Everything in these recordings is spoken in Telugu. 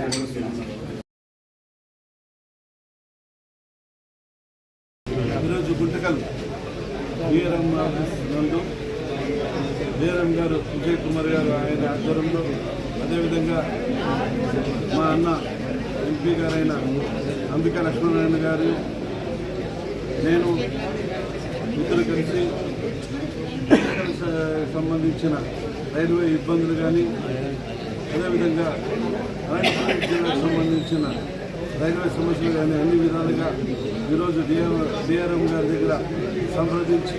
ఈరోజు గుంటకల్ బిఆర్ఎం ఆఫీస్ నందు బిఆర్ఎం గారు విజయ్ కుమార్ గారు ఆయన ఆధ్వర్యంలో, అదేవిధంగా మా అన్న ఎంపీ గారైన అంబికా లక్ష్మీనారాయణ గారు, నేను ఇద్దరు కలిసి సంబంధించిన రైల్వే ఇబ్బందులు కానీ, అదేవిధంగా అనంతపురం జిల్లాకు సంబంధించిన రైల్వే సమస్యలు కానీ అన్ని విధాలుగా ఈరోజు డిఆర్ఎం గారి దగ్గర సంప్రదించి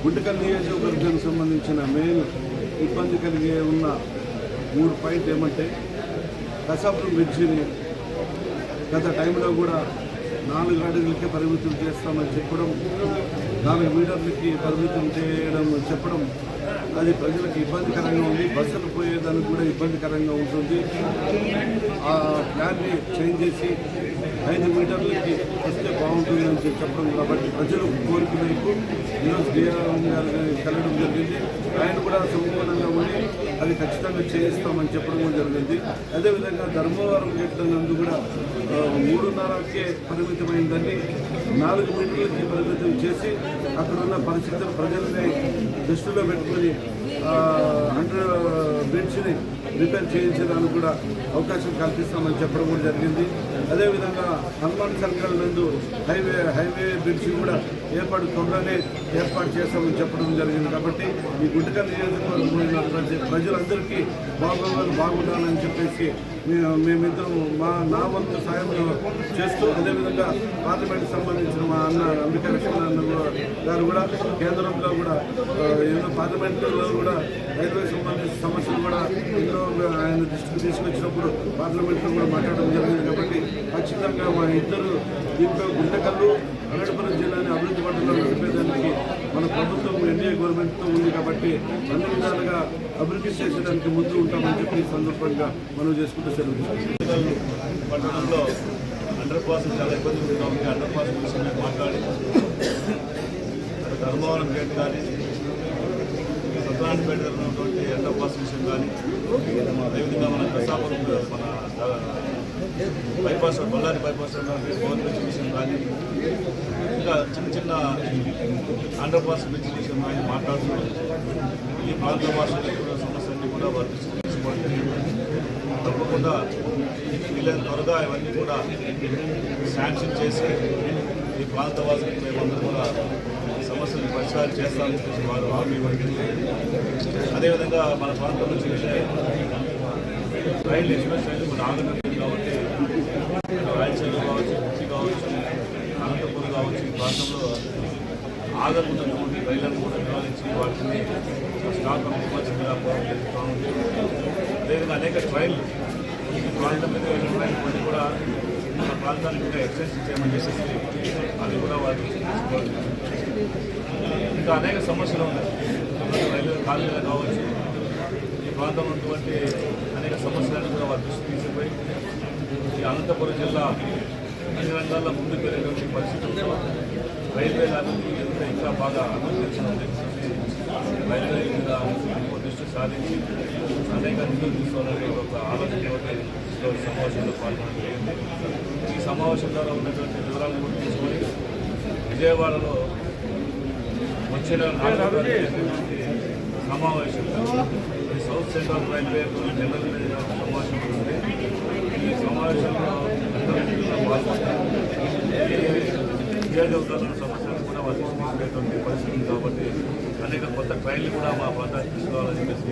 గుంటకల్ నియోజకవర్గానికి సంబంధించిన మెయిన్ ఇబ్బంది కలిగి ఉన్న 3 పాయింట్లు ఏమంటే, కసాపురం బ్రిడ్జిని గత టైంలో కూడా 4 అడుగులకే పరిమితం చేస్తామని చెప్పడం, 4 మీటర్లకి పరిమితం చేయడం చెప్పడం, అది ప్రజలకు ఇబ్బందికరంగా ఉంది. బస్సులు పోయేదానికి కూడా ఇబ్బందికరంగా ఉంటుంది. ఆ ప్లాన్ని చేంజ్ చేసి 5 మీటర్లకి వస్తే బాగుంటుందని చెప్పడం, కాబట్టి ప్రజలు కోరిక వైపు ఈరోజు డిఆర్ఎం గారు కలగడం జరిగింది. ఆయన కూడా సంపూర్ణంగా ఉండి అది ఖచ్చితంగా చేయిస్తామని చెప్పడం కూడా జరిగింది. అదేవిధంగా ధర్మవరం గేట్ల నందు కూడా 3.5కే పరిమితమైందని 4 మీటర్లకి పరిమితం చేసి అక్కడున్న పరిస్థితులు ప్రజల్ని దృష్టిలో పెట్టుకుని బ్రిడ్జ్ని రిపేర్ చేయించడానికి కూడా అవకాశం కల్పిస్తామని చెప్పడం కూడా జరిగింది. అదేవిధంగా హనుమాన్ సర్కిల్ నందు హైవే బ్రిడ్జ్ కూడా త్వరలోనే ఏర్పాటు చేస్తామని చెప్పడం జరిగింది. కాబట్టి ఈ గుంటకల్ నియోజకవర్గంలో ప్రజలందరికీ బాగుండాలని చెప్పేసి మేమిద్దరం నా వంతు సాయం చేస్తూ, అదేవిధంగా పార్లమెంట్కి సంబంధించిన మా అన్న అంబికా లక్ష్మీనారాయణ గారు కూడా కేంద్రంలో కూడా ఏదో పార్లమెంట్లో కూడా రైల్వే సంబంధించిన సమస్యలు కూడా ఎన్నో ఆయన దృష్టికి తీసుకొచ్చినప్పుడు పార్లమెంట్లో కూడా మాట్లాడడం జరిగింది. కాబట్టి ఖచ్చితంగా మా ఇద్దరు దీంట్లో గుంటకల్లు అనంతపురం జిల్లాని అభివృద్ధి పథకంలో నడిపేదానికి మన ప్రభుత్వం ఎన్డీఏ గవర్నమెంట్తో ఉంది. కాబట్టి అన్ని విధాలుగా అభివృద్ధి చేసేదానికి ముందు ఉంటామని చెప్పి ఈ సందర్భంగా మనం చేసుకుంటూ సెలవు. పట్టణంలో అండర్ పాస్ చాలా ఇబ్బంది ఉంటుంది. అండర్ పాస్ విషయంలో మాట్లాడి ధర్మవరం గేట్ కానీ, సత్యనారాయణపేట ఉన్నటువంటి అండర్ పాస్ విషయం కానీ, అదేవిధంగా మన కసాపురం మన బైపాస్ బళ్ళారి బైపాస్ గవర్నమెంట్ విషయం కానీ, ఇంకా చిన్న అండర్ పాస్ బ్రిడ్జ్ విషయం కానీ మాట్లాడుతూ ఈ ప్రాంత భాషల సమస్యలన్నీ కూడా వారి దృష్టికి తీసుకోవడం తప్పకుండా వీళ్ళని త్వరగా ఇవన్నీ కూడా శాంక్షన్ చేసి ఈ ప్రాంత వాసులకు మేమందరూ కూడా సమస్యలు పరిష్కారం చేస్తామని చెప్పేసి వారు హామీ ఇవ్వడం. అదేవిధంగా మన ప్రాంతం నుంచి వెళ్ళే రైలు ఎక్స్ప్రెస్ రైలు మన ఆంధ్రప్రదేశ్ కాబట్టి రాయలసీమ కావచ్చు, ముఖ్య కావచ్చు, అనంతపురం కావచ్చు, ఈ ప్రాంతంలో ఆగనున్నటువంటి రైళ్లను కూడా నిర్వహించి వాటిని స్టాక్ అమ్ముకోవాల్సిందిగా జరుగుతూ ఉంది. అదేవిధంగా అనేక ట్రైన్లు ఈ ప్రాంతం మీద వెళ్ళినటువంటి కూడా మన ప్రాంతానికి కూడా ఎక్స్టెన్షన్ చేయమని చేసేసి అది కూడా వాటిని తీసుకోవాలి. ఇంకా అనేక సమస్యలు ఉన్నాయి. రైల్వే కాలనీలు కావచ్చు, ఈ ప్రాంతంలో ఉన్నటువంటి అనేక సమస్యలను కూడా వారి దృష్టి తీసుకుపోయి ఈ అనంతపురం జిల్లా అన్ని రంగాల్లో ముందుకు వెళ్ళేటువంటి పరిస్థితుల్లో రైల్వే అభివృద్ధి ఇంకా బాగా అభివృద్ధి రైల్వే మీద దృష్టి సాధించి అనేక నిధులు తీసుకోవాలనే ఒక ఆలోచన సమావేశంలో పాల్గొనడం జరిగింది. ఈ సమావేశం ద్వారా ఉన్నటువంటి వివరాలను కూడా తీసుకొని విజయవాడలో వచ్చిన సమావేశం south central railway general manager సమావేశం ఉంది. ఈ సమావేశంలో నియోజకవర్గాల సమస్యలు కూడా వాళ్ళు తీసుకునేటువంటి పరిస్థితి కాబట్టి అనేక కొత్త ట్రైన్లు కూడా మా ప్రాంతానికి తీసుకోవాలని చెప్పేసి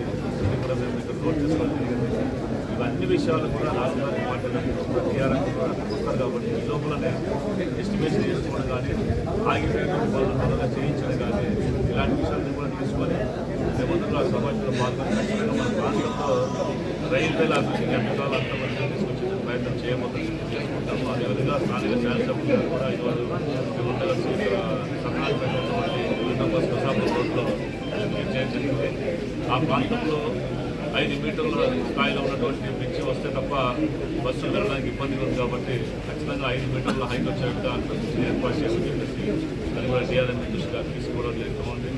కూడా మేము ఇక్కడ నోట్ చేసుకోవాలి. ఇవన్నీ విషయాలు కూడా 4 తారీఖు మాట్లాడడానికి టీఆర్ఎస్ వస్తారు కాబట్టి ఈ లోపలనే ఎస్టిమేషన్ చేసుకోవడం కానీ, ఆగిపోయినటువంటి పనులు త్వరగా చేయించడం కానీ, ఇలాంటి విషయాలను కూడా తీసుకొని మేమందరూ ఆ సమాజంలో పాల్గొని ఖచ్చితంగా మన ప్రాంతంలో రైల్వేల అభివృద్ధికి ఎంతకాలం అంతవరకు తీసుకొచ్చే ప్రయత్నం చేసుకుంటాము. అదేవిధంగా స్థానిక శాసనసభ్యులు కూడా ఈరోజు మేమందరూ సత్యనారాయణపేట బస్ కసాపురం రోడ్లో చేర్చింది. ఆ ప్రాంతంలో 5 మీటర్ల స్థాయిలో ఉన్నటువంటి బ్రిడ్జ్ వస్తే తప్ప బస్సులు వెళ్ళడానికి ఇబ్బంది ఉంది. కాబట్టి ఖచ్చితంగా 5 మీటర్ల హైట్ వచ్చేట్టుగా ఏర్పాటు చేసి చెప్పేసి అది కూడా డిఆర్ఎం దృష్టిగా తీసుకోవడం జరుగుతూ ఉంది.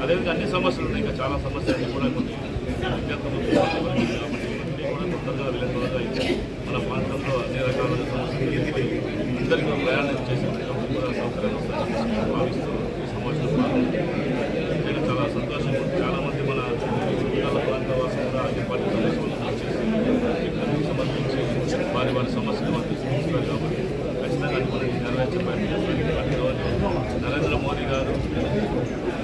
అదేవిధంగా అన్ని సమస్యలు ఉన్నాయి. ఇంకా చాలా సమస్యలు కూడా కొన్ని విద్యార్థులు కాబట్టి ఇవన్నీ కూడా తొందరగా వెళ్ళగలగా మన ప్రాంతంలో అన్ని రకాల సమస్యలు ఎదిగి అందరికీ ప్రయాణం చేసే విధంగా కూడా సౌకర్యాలు వస్తాయని భావిస్తూ ఈ సమావేశంలో పాల్గొంటున్నాను. నేను చాలా సంతోషం. చాలామంది మన చుట్టుపక్కల ప్రాంత వాసులు కూడా ఈ పార్టీ సమస్యలను చేసి సమర్పించి వారి సమస్యలు వారు తీసుకుంటున్నారు కాబట్టి ఖచ్చితంగా అది మనకి నెరవేర్చే ప్రయత్నం. ఈరోజు నరేంద్ర మోదీ గారు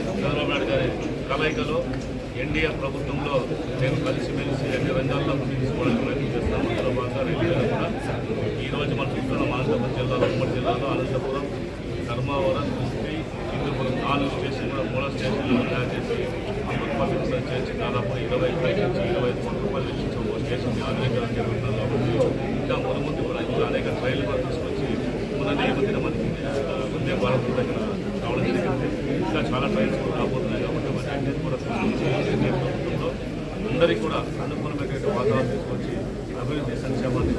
చంద్రబాబు నాయుడు గారి కలయికలో ఎన్డీఏ ప్రభుత్వంలో నేను కలిసిమెలిసి అన్ని రంగాల్లో తీసుకోవడానికి ప్రయత్నం చేస్తున్నాను. అందులో భాగంగా రైల్వేలో కూడా ఈరోజు మనం చూస్తున్న అనంతపురం జిల్లాలో ఉమ్మడి జిల్లాలో అనంతపురం, ధర్మవరం, కుస్తీ, హిందూపురం 4 స్టేషన్లు 3 స్టేషన్లు తయారు చేసి అమృత్ పథకం చేసి దాదాపు 20 నుంచి 25 కోట్ల రూపాయలు వెచ్చించి ఒక స్టేషన్ ఆధునీకరణ జరుగుతున్నారు. కాబట్టి ఇంకా ముందు కూడా ఇంకా అనేక ట్రైన్లు కూడా తీసుకొచ్చి మొన్ననే మధ్యన మనకి వందే భారత్ దగ్గర రావడం జరిగింది. ఇంకా చాలా ట్రైన్స్ కూడా రాబోతున్నాయి. కాబట్టి అన్నింటినీ కూడా తీసుకొచ్చి ప్రభుత్వంలో అందరికీ కూడా అనుకూలమైనటువంటి వాతావరణం తీసుకొచ్చి అభివృద్ధి సంక్షేమాన్ని